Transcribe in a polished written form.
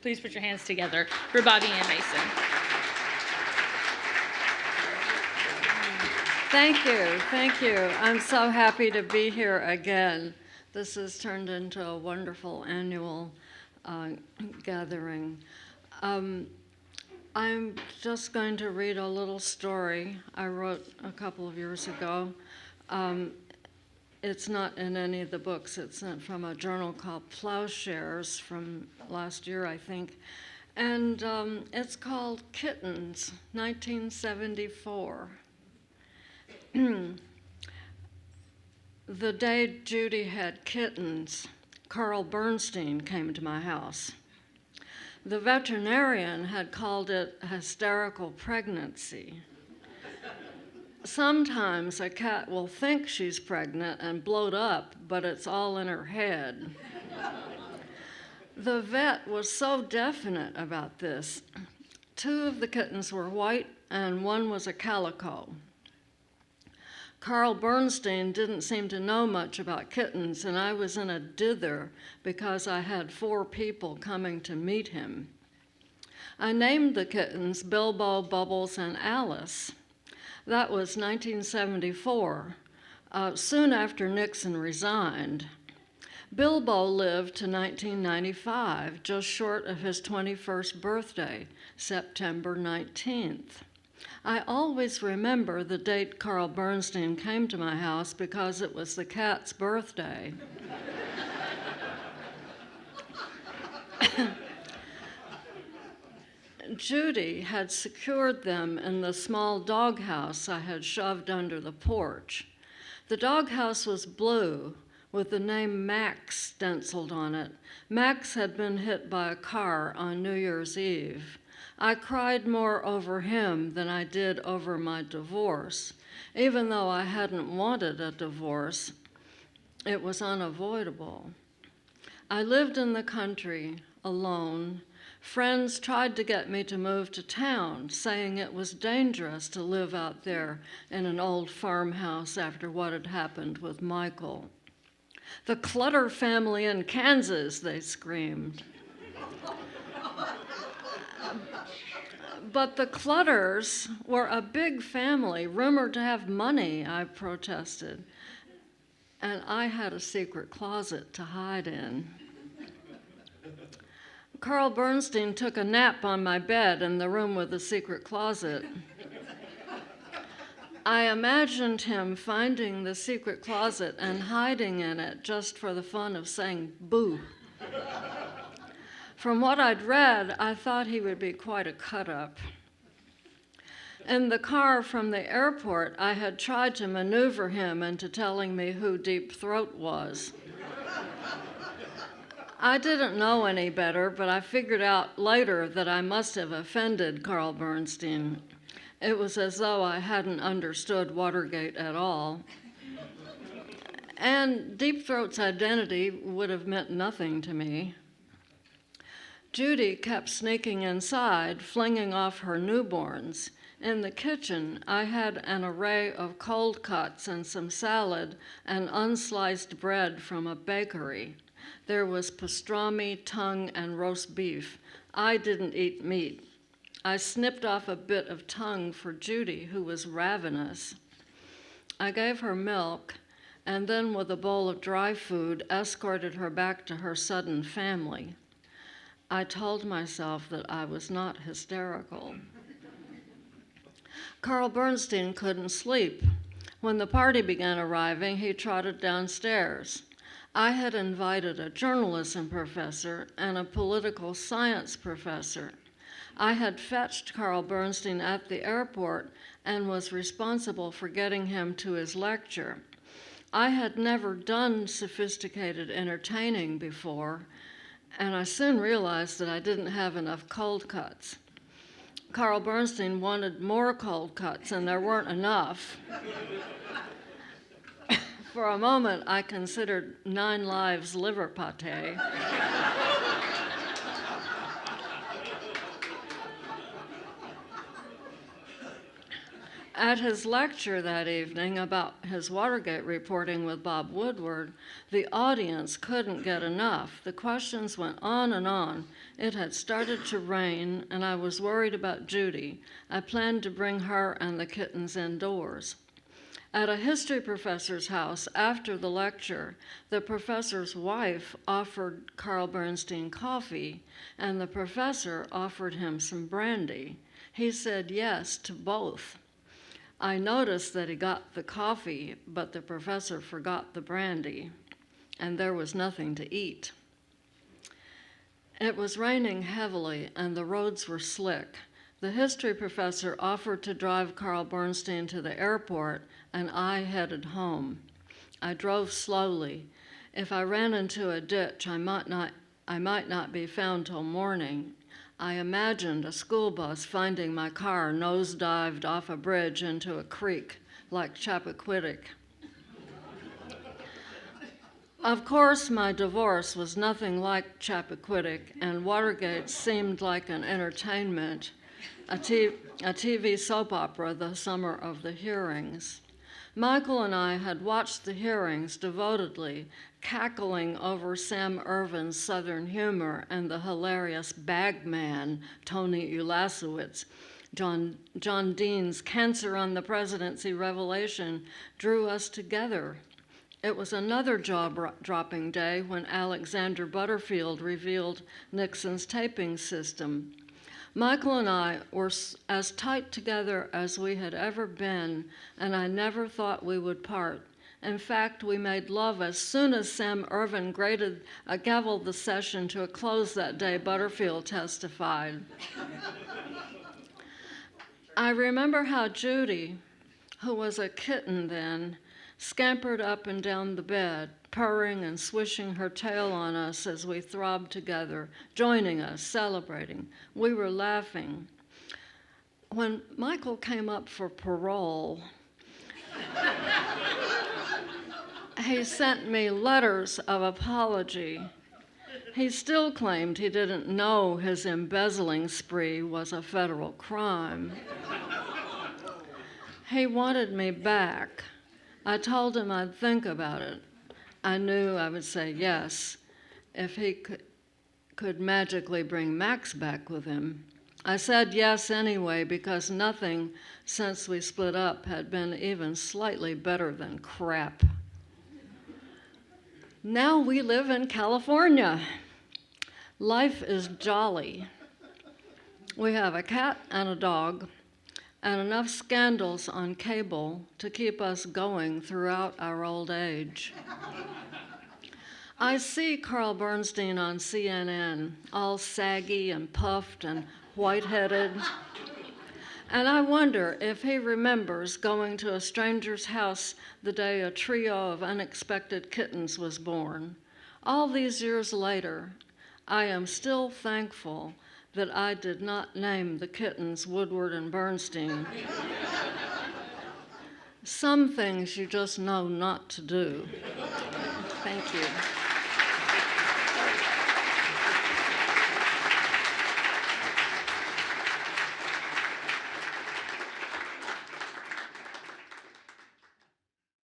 Please put your hands together for Bobbie Ann Mason. Thank you. I'm so happy to be here again. This has turned into a wonderful annual gathering. I'm just going to read a little story I wrote a couple of years ago. It's not in any of the books. It's from a journal called Plowshares from last year, I think. And it's called Kittens, 1974. The day Judy had kittens, Carl Bernstein came to my house. The veterinarian had called it hysterical pregnancy. Sometimes a cat will think she's pregnant and bloat up, but it's all in her head. The vet was so definite about this. 2 of the kittens were white and 1 was a calico. Carl Bernstein didn't seem to know much about kittens, and I was in a dither because I had 4 people coming to meet him. I named the kittens Bilbo, Bubbles, and Alice. That was 1974, soon after Nixon resigned. Bilbo lived to 1995, just short of his 21st birthday, September 19th. I always remember the date Carl Bernstein came to my house because it was the cat's birthday. Judy had secured them in the small doghouse I had shoved under the porch. The doghouse was blue, with the name Max stenciled on it. Max had been hit by a car on New Year's Eve. I cried more over him than I did over my divorce. Even though I hadn't wanted a divorce, it was unavoidable. I lived in the country, alone. Friends tried to get me to move to town, saying it was dangerous to live out there in an old farmhouse after what had happened with Michael. "The Clutter family in Kansas," they screamed. But the Clutters were a big family, rumored to have money, I protested. And I had a secret closet to hide in. Carl Bernstein took a nap on my bed in the room with the secret closet. I imagined him finding the secret closet and hiding in it just for the fun of saying boo. From what I'd read, I thought he would be quite a cut-up. In the car from the airport, I had tried to maneuver him into telling me who Deep Throat was. I didn't know any better, but I figured out later that I must have offended Carl Bernstein. It was as though I hadn't understood Watergate at all. And Deep Throat's identity would have meant nothing to me. Judy kept sneaking inside, flinging off her newborns. In the kitchen, I had an array of cold cuts and some salad and unsliced bread from a bakery. There was pastrami, tongue, and roast beef. I didn't eat meat. I snipped off a bit of tongue for Judy, who was ravenous. I gave her milk, and then with a bowl of dry food, escorted her back to her sudden family. I told myself that I was not hysterical. Carl Bernstein couldn't sleep. When the party began arriving, he trotted downstairs. I had invited a journalism professor and a political science professor. I had fetched Carl Bernstein at the airport and was responsible for getting him to his lecture. I had never done sophisticated entertaining before, and I soon realized that I didn't have enough cold cuts. Carl Bernstein wanted more cold cuts, and there weren't enough. For a moment, I considered 9 Lives liver pate. At his lecture that evening about his Watergate reporting with Bob Woodward, the audience couldn't get enough. The questions went on and on. It had started to rain, and I was worried about Judy. I planned to bring her and the kittens indoors. At a history professor's house after the lecture, the professor's wife offered Carl Bernstein coffee, and the professor offered him some brandy. He said yes to both. I noticed that he got the coffee, but the professor forgot the brandy, and there was nothing to eat. It was raining heavily, and the roads were slick. The history professor offered to drive Carl Bernstein to the airport, and I headed home. I drove slowly. If I ran into a ditch, I might not be found till morning. I imagined a school bus finding my car nosedived off a bridge into a creek like Chappaquiddick. Of course, my divorce was nothing like Chappaquiddick, and Watergate seemed like an entertainment, a TV soap opera the summer of the hearings. Michael and I had watched the hearings devotedly, cackling over Sam Ervin's Southern humor and the hilarious bagman, Tony Ulasewicz. John Dean's Cancer on the Presidency revelation drew us together. It was another jaw-dropping day when Alexander Butterfield revealed Nixon's taping system. Michael and I were as tight together as we had ever been, and I never thought we would part. In fact, we made love as soon as Sam Ervin gavelled the session to a close that day, Butterfield testified. I remember how Judy, who was a kitten then, scampered up and down the bed, purring and swishing her tail on us as we throbbed together, joining us, celebrating. We were laughing. When Michael came up for parole, he sent me letters of apology. He still claimed he didn't know his embezzling spree was a federal crime. He wanted me back. I told him I'd think about it. I knew I would say yes if he could magically bring Max back with him. I said yes anyway because nothing since we split up had been even slightly better than crap. Now we live in California. Life is jolly. We have a cat and a dog, and enough scandals on cable to keep us going throughout our old age. I see Carl Bernstein on CNN, all saggy and puffed and white-headed, and I wonder if he remembers going to a stranger's house the day a trio of unexpected kittens was born. All these years later, I am still thankful that I did not name the kittens Woodward and Bernstein. Some things you just know not to do. Thank you.